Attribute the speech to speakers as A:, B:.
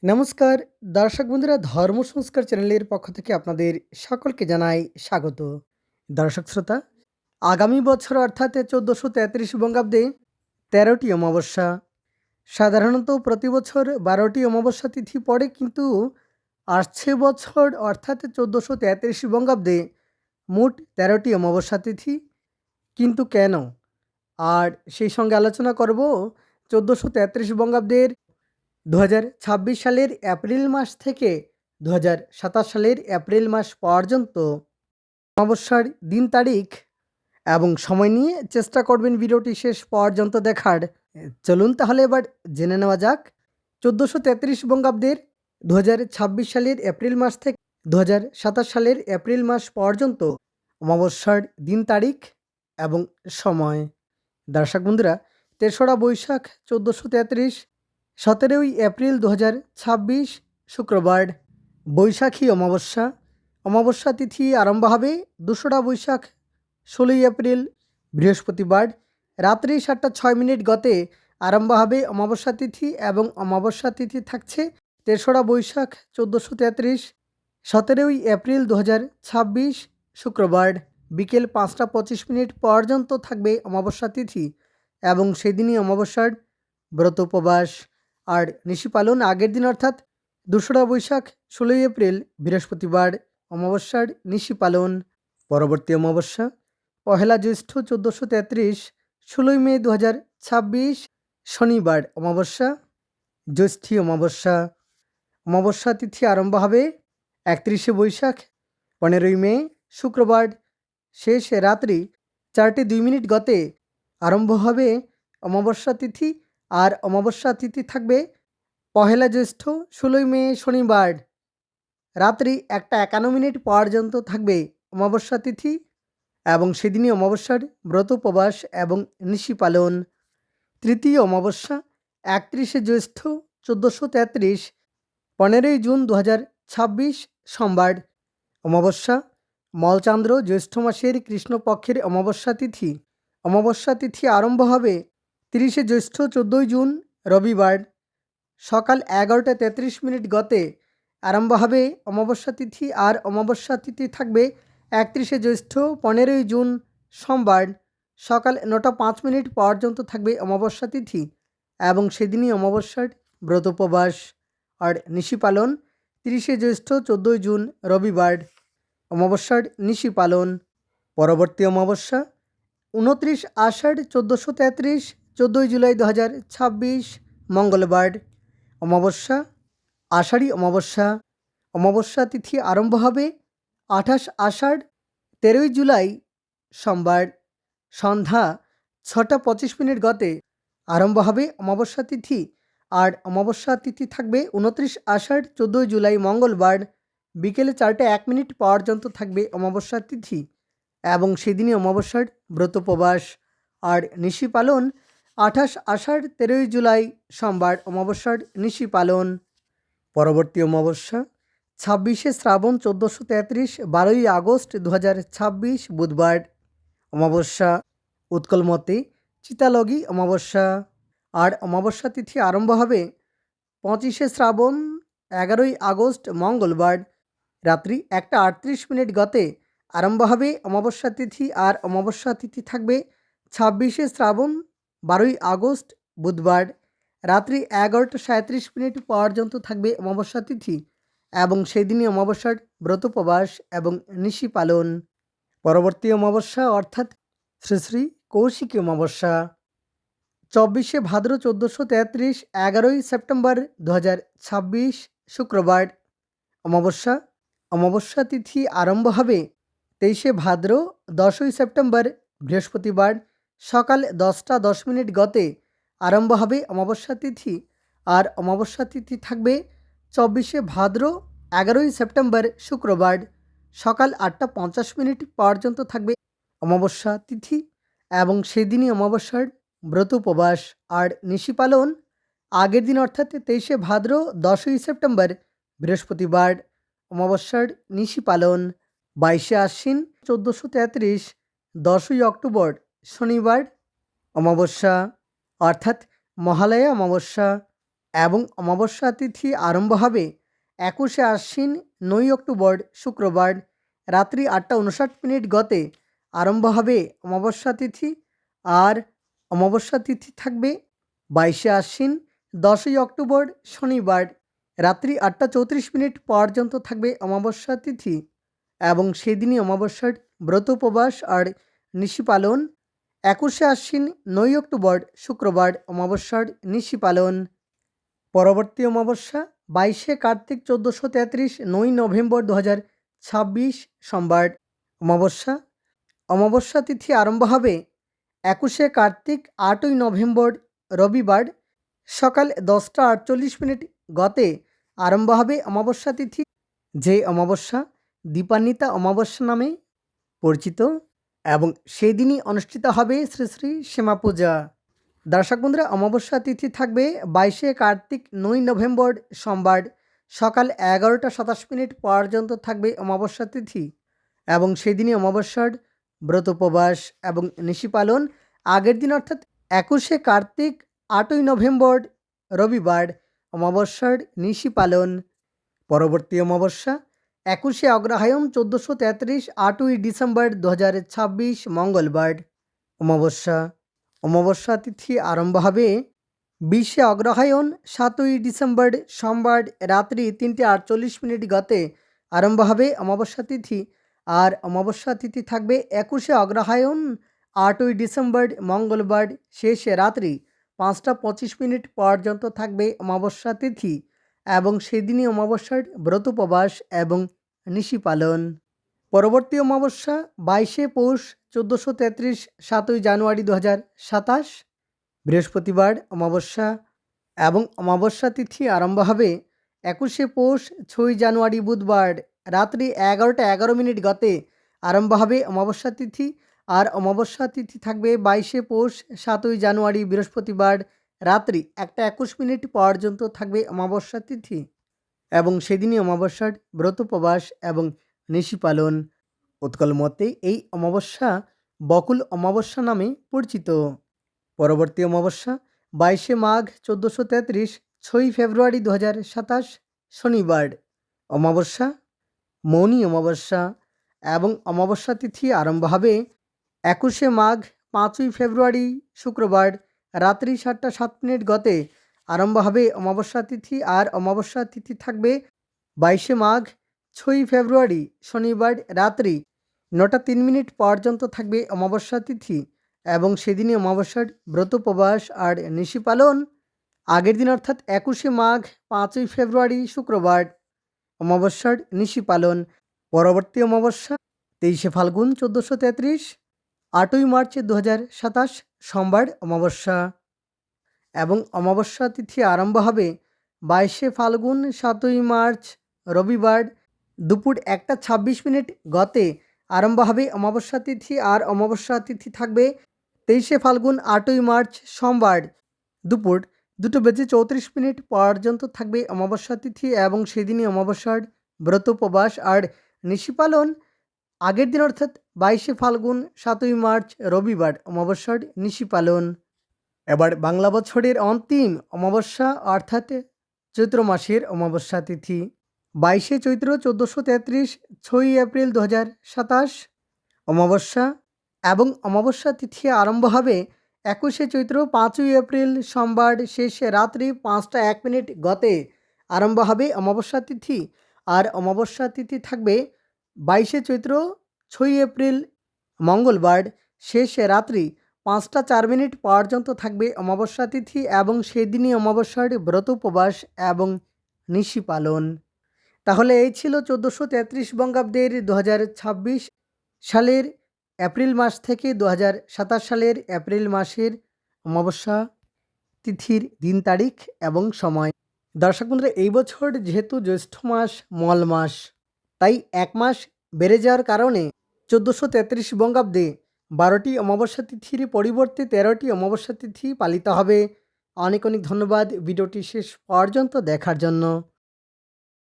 A: নমস্কার দর্শক বন্ধুরা, ধর্ম সংস্কার চ্যানেলের পক্ষ থেকে আপনাদের সকলকে জানাই স্বাগত। দর্শক শ্রোতা, আগামী বছর অর্থাৎ 1433 বঙ্গাব্দে 13টি অমাবস্যা। সাধারণত প্রতি বছর 12টি অমাবস্যা তিথি পড়ে, কিন্তু আসছে বছর অর্থাৎ 1433 বঙ্গাব্দে মোট 13টি অমাবস্যা তিথি। কিন্তু কেন? আর সেই সঙ্গে আলোচনা করব 1433 বঙ্গাব্দের 2026 সালের এপ্রিল মাস থেকে 2027 সালের এপ্রিল মাস পর্যন্ত অমাবস্যার দিন তারিখ এবং সময় নিয়ে চেষ্টা করবেন ভিডিওটি শেষ পর্যন্ত দেখার। চলুন তাহলে এবার জেনে নেওয়া যাক 1433 বঙ্গাব্দের 2026 সালের এপ্রিল মাস থেকে 2027 সালের এপ্রিল মাস পর্যন্ত অমাবস্যার দিন তারিখ এবং সময়। দর্শক বন্ধুরা, 3রা বৈশাখ 1433, 17ই এপ্রিল 2026 শুক্রবার, বৈশাখী অমাবস্যা। অমাবস্যা তিথি আরম্ভ হবে 2রা বৈশাখ 16ই এপ্রিল বৃহস্পতিবার, রাত্রি 7টা 6 মিনিট গতে আরম্ভ হবে অমাবস্যা তিথি এবং অমাবস্যা তিথি থাকছে 3রা বৈশাখ 1433, 17ই এপ্রিল 2026 শুক্রবার, বিকেল 5টা 25 মিনিট পর্যন্ত থাকবে অমাবস্যা তিথি এবং সেদিনই অমাবস্যার ব্রত উপবাস আর নিশি পালন আগের দিন অর্থাৎ 2রা বৈশাখ 16ই এপ্রিল বৃহস্পতিবার অমাবস্যার নিশি পালন। পরবর্তী অমাবস্যা 1লা জ্যৈষ্ঠ 1433, 16ই মে 2026 শনিবার অমাবস্যা, জ্যৈষ্ঠী অমাবস্যা। অমাবস্যা তিথি আরম্ভ হবে 31শে বৈশাখ 15ই মে শুক্রবার, শেষ রাত্রি 4টা 2 মিনিট গতে আরম্ভ হবে অমাবস্যা তিথি আর অমাবস্যা তিথি থাকবে 1লা জ্যৈষ্ঠ 16ই মে শনিবার, রাত্রি 1টা 51 মিনিট পর্যন্ত থাকবে অমাবস্যা তিথি এবং সেদিনই অমাবস্যার ব্রত উপবাস এবং নিশি পালন। তৃতীয় অমাবস্যা 31শে জ্যৈষ্ঠ 1433, 15ই জুন 2026 সোমবার, অমাবস্যা মলচান্দ্র জ্যৈষ্ঠ মাসের কৃষ্ণপক্ষের অমাবস্যা তিথি। অমাবস্যা তিথি আরম্ভ হবে 30শে জ্যৈষ্ঠ 14ই জুন রবিবার, সকাল 11টা 33 মিনিট গতে আরম্ভ হবে অমাবস্যা তিথি আর অমাবস্যা তিথি থাকবে 31শে জ্যৈষ্ঠ 15ই জুন সোমবার, সকাল 9টা 5 মিনিট পর্যন্ত থাকবে অমাবস্যা তিথি এবং সেদিনই অমাবস্যার ব্রত উপবাস আর নিশি পালন 30শে জ্যৈষ্ঠ 14ই জুন রবিবার, অমাবস্যার নিশি পালন। পরবর্তী অমাবস্যা 29 আষাঢ় 1433, 14ই জুলাই 2026 মঙ্গলবার, অমাবস্যা আষাঢ়ী অমাবস্যা। অমাবস্যা তিথি আরম্ভ হবে 28 আষাঢ় 13ই জুলাই সোমবার, সন্ধ্যা 6টা 25 মিনিট গতে আরম্ভ হবে অমাবস্যা তিথি আর অমাবস্যা তিথি থাকবে 29 আষাঢ় 14ই জুলাই মঙ্গলবার, বিকেলে 4টা 1 মিনিট পর্যন্ত থাকবে অমাবস্যা তিথি এবং সেদিনই অমাবস্যার ব্রত উপবাস আর নিশি পালন 28 আষাঢ় 13ই জুলাই সোমবার, অমাবস্যার নিশি পালন। পরবর্তী অমাবস্যা 26শে শ্রাবণ 1433, 12ই আগস্ট 2026 বুধবার, অমাবস্যা উৎকলমতে চিতালগী অমাবস্যা আর অমাবস্যা তিথি আরম্ভ হবে 25শে শ্রাবণ 11ই আগস্ট মঙ্গলবার, রাত্রি 1টা 38 মিনিট গতে আরম্ভ হবে অমাবস্যা তিথি আর অমাবস্যা তিথি থাকবে 26শে শ্রাবণ 12ই আগস্ট বুধবার, রাত্রি 11টা 37 মিনিট পর্যন্ত থাকবে অমাবস্যা তিথি এবং সেদিনই অমাবস্যার ব্রত উপবাস এবং নিশি পালন। পরবর্তী অমাবস্যা অর্থাৎ শ্রী শ্রী কৌশিকী অমাবস্যা 24শে ভাদ্র 1433, 11ই সেপ্টেম্বর 2026 শুক্রবার, অমাবস্যা। অমাবস্যা তিথি আরম্ভ হবে 23শে ভাদ্র 10ই সেপ্টেম্বর বৃহস্পতিবার, সকাল 10টা 10 মিনিট গতে আরম্ভ হবে অমাবস্যা তিথি আর অমাবস্যা তিথি থাকবে 24শে ভাদ্র 11ই সেপ্টেম্বর শুক্রবার, সকাল 8টা 50 মিনিট পর্যন্ত থাকবে অমাবস্যা তিথি এবং সেদিনই অমাবস্যার ব্রত উপবাস আর নিশি পালন। আগের দিন অর্থাৎ 23শে ভাদ্র 10ই সেপ্টেম্বর বৃহস্পতিবার, অমাবস্যার নিশি পালন। 22শে আশ্বিন 1433, 10ই অক্টোবর শনিবার, অমাবস্যা অর্থাৎ মহালয়া অমাবস্যা। এবং অমাবস্যা তিথি আরম্ভ হবে 21শে আশ্বিন 9ই অক্টোবর শুক্রবার রাত্রি 8টা 59 গতে আরম্ভ হবে অমাবস্যা তিথি। আর অমাবস্যা তিথি থাকবে 22শে আশ্বিন 10ই অক্টোবর শনিবার রাত্রি 8টা 34 পর্যন্ত থাকবে অমাবস্যা তিথি এবং সেদিনই অমাবস্যার ব্রত উপবাস আর নিশি পালন। 21শে আশ্বিন 9ই অক্টোবর শুক্রবার অমাবস্যার নিশি পালন। পরবর্তী অমাবস্যা 22শে কার্তিক 1433 9ই নভেম্বর 2026 সোমবার অমাবস্যা। অমাবস্যা তিথি আরম্ভ হবে 21শে কার্তিক 8ই নভেম্বর রবিবার সকাল 10টা 48 গতে আরম্ভ হবে অমাবস্যা তিথি, যে অমাবস্যা দীপান্বিতা অমাবস্যা নামে পরিচিত এবং সেই দিনই অনুষ্ঠিত হবে শ্রী শ্রী শ্যামা পূজা। দর্শক বন্ধুরা, অমাবস্যা তিথি থাকবে 22শে কার্তিক 9ই নভেম্বর সোমবার সকাল 11টা 27 পর্যন্ত থাকবে অমাবস্যা তিথি এবং সেদিনই অমাবস্যার ব্রত উপবাস এবং নিশি পালন। আগের দিন অর্থাৎ 21শে কার্তিক 8ই নভেম্বর রবিবার অমাবস্যার নিশি পালন। পরবর্তী অমাবস্যা 21শে অগ্রহায়ণ 1433 8ই ডিসেম্বর 2026 মঙ্গলবার অমাবস্যা। অমাবস্যা তিথি আরম্ভ হবে 20শে অগ্রহায়ণ 7ই ডিসেম্বর সোমবার রাত্রি 3টা 48 গতে আরম্ভ হবে অমাবস্যা তিথি। আর অমাবস্যা তিথি থাকবে 21শে অগ্রহায়ণ 8ই ডিসেম্বর মঙ্গলবার শেষে রাত্রি 5টা 25 পর্যন্ত থাকবে অমাবস্যা তিথি এবং সেদিনই অমাবস্যার ব্রত উপবাস এবং নিশি পালন। পরবর্তী অমাবস্যা 22শে পৌষ 1433 7ই জানুয়ারি 2027 বৃহস্পতিবার অমাবস্যা এবং অমাবস্যা তিথি আরম্ভ হবে 21শে পৌষ 6ই জানুয়ারি বুধবার রাত্রি 11টা 11 গতে আরম্ভ হবে অমাবস্যা তিথি। আর অমাবস্যা তিথি থাকবে 22শে পৌষ 7ই জানুয়ারি বৃহস্পতিবার রাত্রি 1টা 21 পর্যন্ত থাকবে অমাবস্যা তিথি এবং সেদিনই অমাবস্যার ব্রত উপবাস এবং নিশি পালন। উৎকল মতে এই অমাবস্যা বকুল অমাবস্যা নামে পরিচিত। পরবর্তী অমাবস্যা 22শে মাঘ 1433 6ই ফেব্রুয়ারি 2027 শনিবার অমাবস্যা মৌনী অমাবস্যা এবং অমাবস্যা তিথি আরম্ভ হবে 21শে মাঘ 5ই ফেব্রুয়ারি শুক্রবার রাত্রি 7টা 7 গতে আরম্ভ হবে অমাবস্যা তিথি। আর অমাবস্যা তিথি থাকবে 22শে মাঘ 6ই ফেব্রুয়ারি শনিবার রাত্রি 9টা 3 পর্যন্ত থাকবে অমাবস্যা তিথি এবং সেদিনই অমাবস্যার ব্রত উপবাস আর নিশি পালন। আগের দিন অর্থাৎ 21শে মাঘ 5ই ফেব্রুয়ারি শুক্রবার অমাবস্যার নিশি পালন। পরবর্তী অমাবস্যা 23শে ফাল্গুন 1433 8ই মার্চ 2027 সোমবার অমাবস্যা এবং অমাবস্যা তিথি আরম্ভ হবে 22শে ফাল্গুন 7ই মার্চ রবিবার দুপুর 1টা 26 গতে আরম্ভ হবে অমাবস্যা তিথি। আর অমাবস্যা তিথি থাকবে 23শে ফাল্গুন 8ই মার্চ সোমবার দুপুর 2:34 পর্যন্ত থাকবে অমাবস্যা তিথি এবং সেদিনই অমাবস্যার ব্রত উপবাস আর নিশি পালন। আগের দিন অর্থাৎ 22শে ফাল্গুন 7ই মার্চ রবিবার অমাবস্যার নিশি পালন। এবার বাংলা বছরের অন্তিম অমাবস্যা অর্থাৎ চৈত্র মাসের অমাবস্যা তিথি 22শে চৈত্র 1433 6ই এপ্রিল 2027 অমাবস্যা এবং অমাবস্যা তিথি আরম্ভ হবে 21শে চৈত্র 5ই এপ্রিল সোমবার শেষে রাত্রি 5টা 1 গতে আরম্ভ হবে অমাবস্যা তিথি। আর অমাবস্যা তিথি থাকবে 22শে চৈত্র 6ই এপ্রিল মঙ্গলবার শেষে রাত্রি 5টা 4 পর্যন্ত থাকবে অমাবস্যা তিথি এবং সেদিনই অমাবস্যার ব্রত উপবাস এবং নিশি পালন। তাহলে এই ছিল 1433 বঙ্গাব্দের 2026 সালের এপ্রিল মাস থেকে 2027 সালের এপ্রিল মাসের অমাবস্যা তিথির দিন তারিখ এবং সময়। দর্শক বন্ধুরা, এই বছর যেহেতু জ্যৈষ্ঠ মাস মল মাস, তাই এক মাস বেড়ে যাওয়ার কারণে 1433 বঙ্গাব্দে 12টি অমাবস্যা তিথির পরিবর্তে 13টি অমাবস্যা তিথি পালিত হবে। অনেক অনেক ধন্যবাদ ভিডিওটি শেষ পর্যন্ত দেখার জন্য।